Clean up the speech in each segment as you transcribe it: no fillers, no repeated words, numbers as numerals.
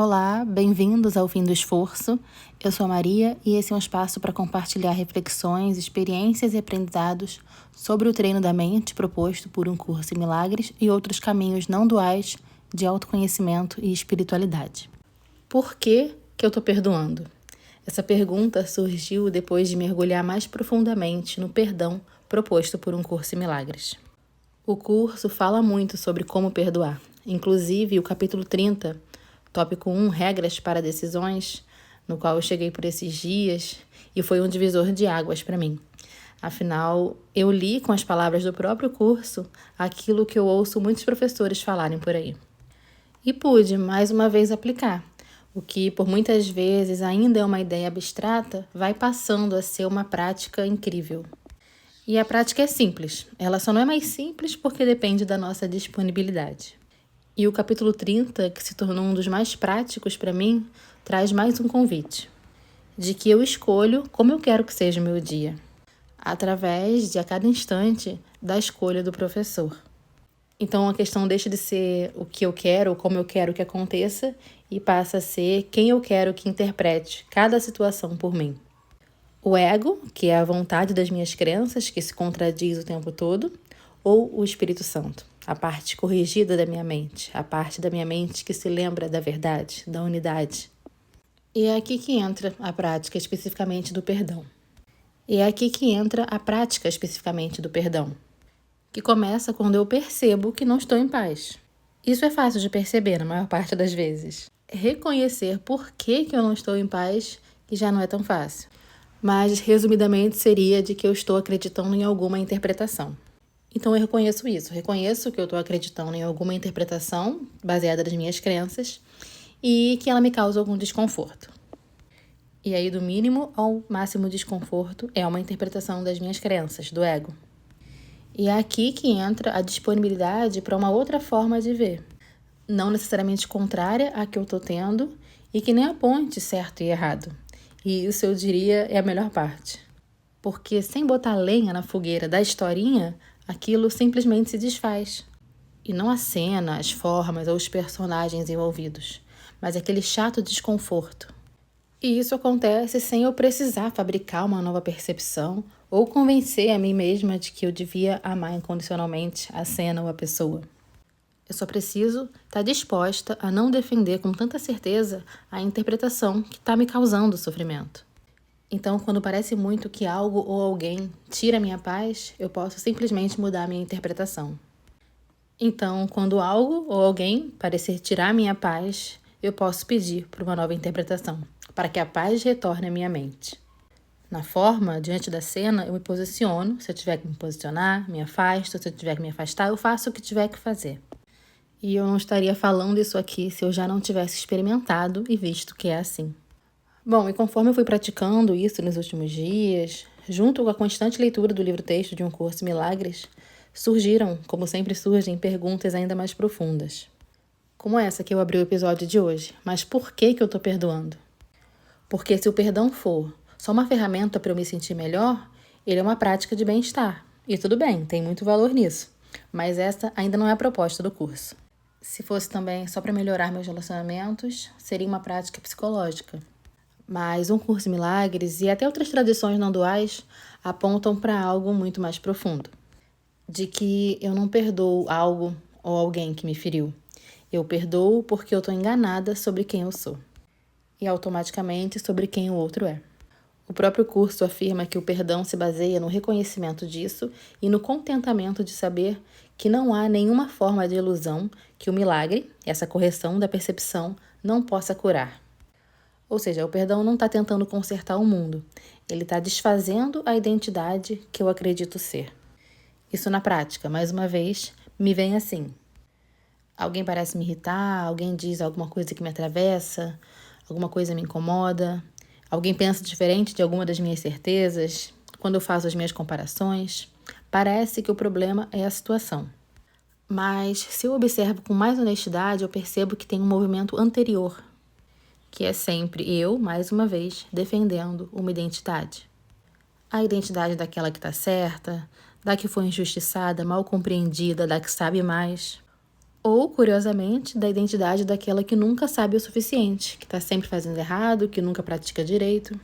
Olá, bem-vindos ao Fim do Esforço. Eu sou a Maria e esse é um espaço para compartilhar reflexões, experiências e aprendizados sobre o treino da mente proposto por um curso em milagres e outros caminhos não duais de autoconhecimento e espiritualidade. Por que eu estou perdoando? Essa pergunta surgiu depois de mergulhar mais profundamente no perdão proposto por um curso em milagres. O curso fala muito sobre como perdoar, inclusive o capítulo 30, tópico 1, regras para decisões, no qual eu cheguei por esses dias e foi um divisor de águas para mim. Afinal, eu li com as palavras do próprio curso aquilo que eu ouço muitos professores falarem por aí. E pude, mais uma vez, aplicar. O que, por muitas vezes, ainda é uma ideia abstrata, vai passando a ser uma prática incrível. E a prática é simples. Ela só não é mais simples porque depende da nossa disponibilidade. E o capítulo 30, que se tornou um dos mais práticos para mim, traz mais um convite. De que eu escolho como eu quero que seja o meu dia. Através de, a cada instante, da escolha do professor. Então a questão deixa de ser o que eu quero ou como eu quero que aconteça e passa a ser quem eu quero que interprete cada situação por mim. O ego, que é a vontade das minhas crenças, que se contradiz o tempo todo, ou o Espírito Santo, a parte corrigida da minha mente, a parte da minha mente que se lembra da verdade, da unidade. E é aqui que entra a prática especificamente do perdão. E é aqui que entra a prática especificamente do perdão, que começa quando eu percebo que não estou em paz. Isso é fácil de perceber na maior parte das vezes. Reconhecer por que eu não estou em paz, que já não é tão fácil. Mas, resumidamente, seria de que eu estou acreditando em alguma interpretação. Então, eu reconheço isso. Reconheço que eu estou acreditando em alguma interpretação baseada nas minhas crenças e que ela me causa algum desconforto. E aí, do mínimo ao máximo desconforto, é uma interpretação das minhas crenças, do ego. E é aqui que entra a disponibilidade para uma outra forma de ver. Não necessariamente contrária à que eu estou tendo e que nem aponte certo e errado. E isso, eu diria, é a melhor parte. Porque sem botar lenha na fogueira da historinha, aquilo simplesmente se desfaz. E não a cena, as formas ou os personagens envolvidos, mas aquele chato desconforto. E isso acontece sem eu precisar fabricar uma nova percepção ou convencer a mim mesma de que eu devia amar incondicionalmente a cena ou a pessoa. Eu só preciso estar disposta a não defender com tanta certeza a interpretação que está me causando sofrimento. Então, quando parece muito que algo ou alguém tira a minha paz, eu posso simplesmente mudar a minha interpretação. Então, quando algo ou alguém parecer tirar a minha paz, eu posso pedir por uma nova interpretação, para que a paz retorne à minha mente. Na forma, diante da cena, eu me posiciono. Se eu tiver que me posicionar, me afasto. Se eu tiver que me afastar, eu faço o que tiver que fazer. E eu não estaria falando isso aqui se eu já não tivesse experimentado e visto que é assim. Bom, e conforme eu fui praticando isso nos últimos dias, junto com a constante leitura do livro-texto de um curso Milagres, surgiram, como sempre surgem, perguntas ainda mais profundas. Como essa que eu abri o episódio de hoje. Mas por que eu estou perdoando? Porque se o perdão for só uma ferramenta para eu me sentir melhor, ele é uma prática de bem-estar. E tudo bem, tem muito valor nisso. Mas essa ainda não é a proposta do curso. Se fosse também só para melhorar meus relacionamentos, seria uma prática psicológica. Mas um curso em milagres e até outras tradições não duais apontam para algo muito mais profundo. De que eu não perdoo algo ou alguém que me feriu. Eu perdoo porque eu estou enganada sobre quem eu sou. E automaticamente sobre quem o outro é. O próprio curso afirma que o perdão se baseia no reconhecimento disso e no contentamento de saber que não há nenhuma forma de ilusão que o milagre, essa correção da percepção, não possa curar. Ou seja, o perdão não está tentando consertar o mundo, ele está desfazendo a identidade que eu acredito ser. Isso na prática, mais uma vez, me vem assim. Alguém parece me irritar, alguém diz alguma coisa que me atravessa, alguma coisa me incomoda, alguém pensa diferente de alguma das minhas certezas, quando eu faço as minhas comparações, parece que o problema é a situação. Mas se eu observo com mais honestidade, eu percebo que tem um movimento anterior, que é sempre eu, mais uma vez, defendendo uma identidade. A identidade daquela que está certa, da que foi injustiçada, mal compreendida, da que sabe mais. Ou, curiosamente, da identidade daquela que nunca sabe o suficiente, que está sempre fazendo errado, que nunca pratica direito.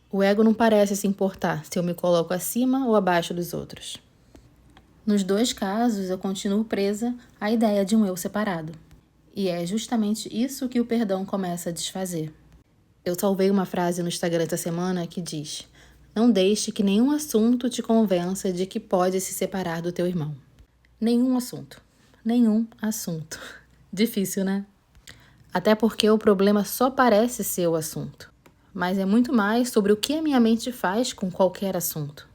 O ego não parece se importar se eu me coloco acima ou abaixo dos outros. Nos dois casos, eu continuo presa à ideia de um eu separado. E é justamente isso que o perdão começa a desfazer. Eu salvei uma frase no Instagram essa semana que diz: não deixe que nenhum assunto te convença de que pode se separar do teu irmão. Nenhum assunto. Nenhum assunto. Difícil, né? Até porque o problema só parece ser o assunto. Mas é muito mais sobre o que a minha mente faz com qualquer assunto.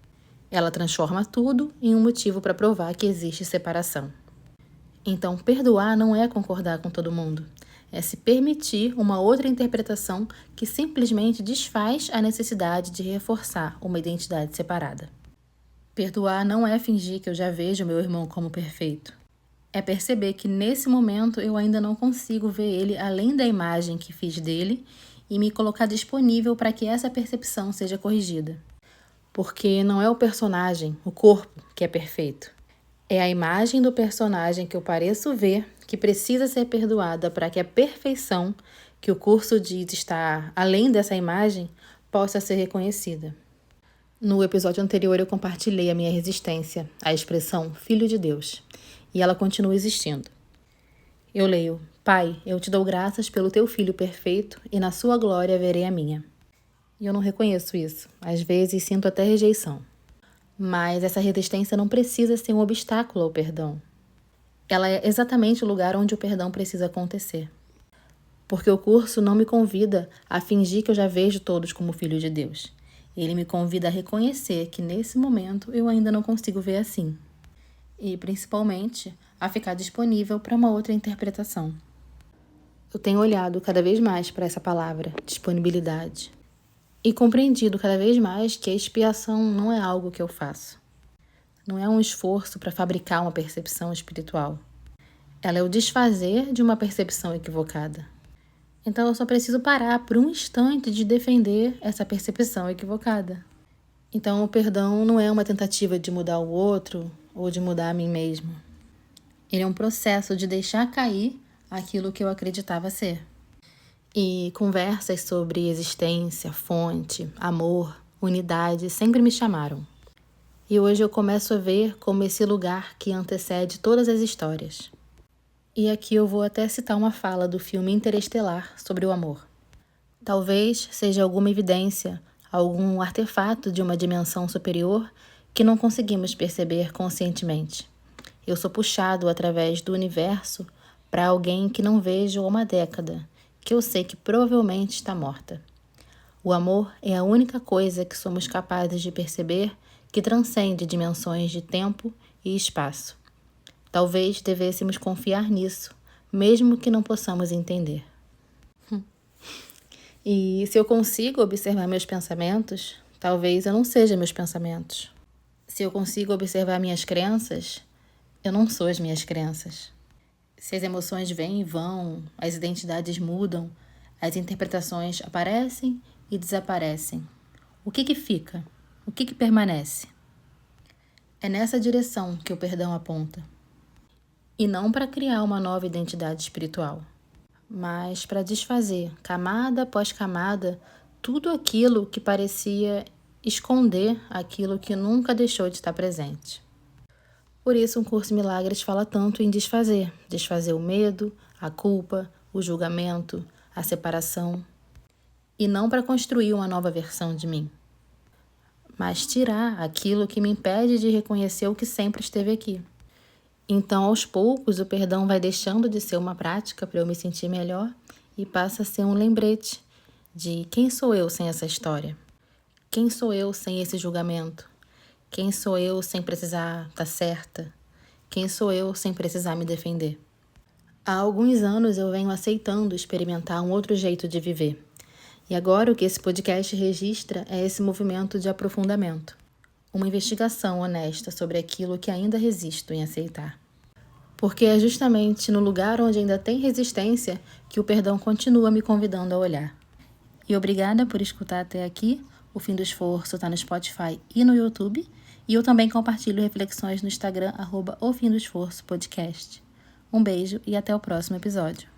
Ela transforma tudo em um motivo para provar que existe separação. Então, perdoar não é concordar com todo mundo. É se permitir uma outra interpretação que simplesmente desfaz a necessidade de reforçar uma identidade separada. Perdoar não é fingir que eu já vejo meu irmão como perfeito. É perceber que nesse momento eu ainda não consigo ver ele além da imagem que fiz dele e me colocar disponível para que essa percepção seja corrigida. Porque não é o personagem, o corpo, que é perfeito. É a imagem do personagem que eu pareço ver que precisa ser perdoada para que a perfeição que o curso diz estar além dessa imagem possa ser reconhecida. No episódio anterior eu compartilhei a minha resistência à expressão Filho de Deus, e ela continua existindo. Eu leio: Pai, eu te dou graças pelo teu Filho perfeito e na sua glória verei a minha. E eu não reconheço isso, às vezes sinto até rejeição. Mas essa resistência não precisa ser um obstáculo ao perdão. Ela é exatamente o lugar onde o perdão precisa acontecer. Porque o curso não me convida a fingir que eu já vejo todos como filhos de Deus. Ele me convida a reconhecer que nesse momento eu ainda não consigo ver assim. E, principalmente, a ficar disponível para uma outra interpretação. Eu tenho olhado cada vez mais para essa palavra, disponibilidade. E compreendido cada vez mais que a expiação não é algo que eu faço. Não é um esforço para fabricar uma percepção espiritual. Ela é o desfazer de uma percepção equivocada. Então eu só preciso parar por um instante de defender essa percepção equivocada. Então o perdão não é uma tentativa de mudar o outro ou de mudar a mim mesmo. Ele é um processo de deixar cair aquilo que eu acreditava ser. E conversas sobre existência, fonte, amor, unidade sempre me chamaram. E hoje eu começo a ver como esse lugar que antecede todas as histórias. E aqui eu vou até citar uma fala do filme Interestelar sobre o amor. Talvez seja alguma evidência, algum artefato de uma dimensão superior que não conseguimos perceber conscientemente. Eu sou puxado através do universo para alguém que não vejo há uma década, que eu sei que provavelmente está morta. O amor é a única coisa que somos capazes de perceber que transcende dimensões de tempo e espaço. Talvez devêssemos confiar nisso, mesmo que não possamos entender. E se eu consigo observar meus pensamentos, talvez eu não seja meus pensamentos. Se eu consigo observar minhas crenças, eu não sou as minhas crenças. Se as emoções vêm e vão, as identidades mudam, as interpretações aparecem e desaparecem. O que fica? O que permanece? É nessa direção que o perdão aponta. E não para criar uma nova identidade espiritual, mas para desfazer, camada após camada, tudo aquilo que parecia esconder aquilo que nunca deixou de estar presente. Por isso, um curso em milagres fala tanto em desfazer. Desfazer o medo, a culpa, o julgamento, a separação. E não para construir uma nova versão de mim, mas tirar aquilo que me impede de reconhecer o que sempre esteve aqui. Então, aos poucos, o perdão vai deixando de ser uma prática para eu me sentir melhor e passa a ser um lembrete de quem sou eu sem essa história? Quem sou eu sem esse julgamento? Quem sou eu sem precisar estar certa? Quem sou eu sem precisar me defender? Há alguns anos eu venho aceitando experimentar um outro jeito de viver. E agora o que esse podcast registra é esse movimento de aprofundamento. Uma investigação honesta sobre aquilo que ainda resisto em aceitar. Porque é justamente no lugar onde ainda tem resistência que o perdão continua me convidando a olhar. E obrigada por escutar até aqui. O Fim do Esforço está no Spotify e no YouTube. E eu também compartilho reflexões no Instagram, @ofimdoesforçopodcast. Um beijo e até o próximo episódio.